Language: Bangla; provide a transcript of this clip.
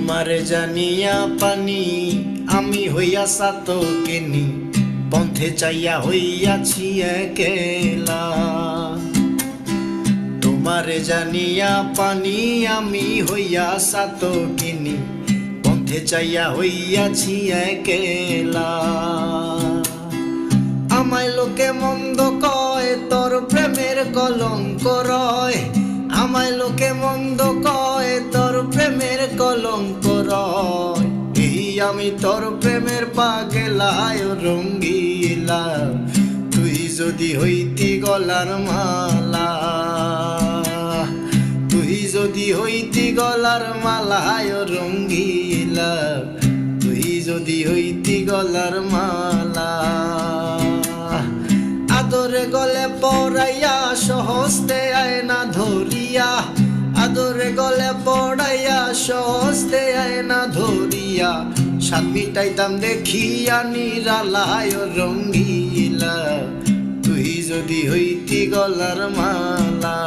তোমারে জানিয়া পানি আমি হইয়া সাতকিনি, পন্থে চাইয়া হইয়াছি একেলা। তোমারে জানিয়া পানি আমি হইয়া সাতকিনি, পন্থে চাইয়া হইয়াছি একেলা। আমায় লোকে মন্দ কয় তোর প্রেমের কলঙ্ক রয়, আমায় লোকে মন্দ কয় তোর প্রেমের কলঙ্ক রয়। এই আমি তোর প্রেমের পাগলায় রঙ্গিলা, তুই যদি হইতি গলার মালা, তুই যদি হইতি গলার মালায় রঙ্গিলা, তুই যদি হইতি গলার মালা। আদরে গলে পড়াইয়া সহস্তে আয়না ধরিয়া, আদরে গলে পড়াইয়া সহস্তে আয়না ধরিয়া, সাত মিটাইতাম দেখিয়া নিরালায় রঙ্গিলা, তুই যদি হইতি গলার মালা।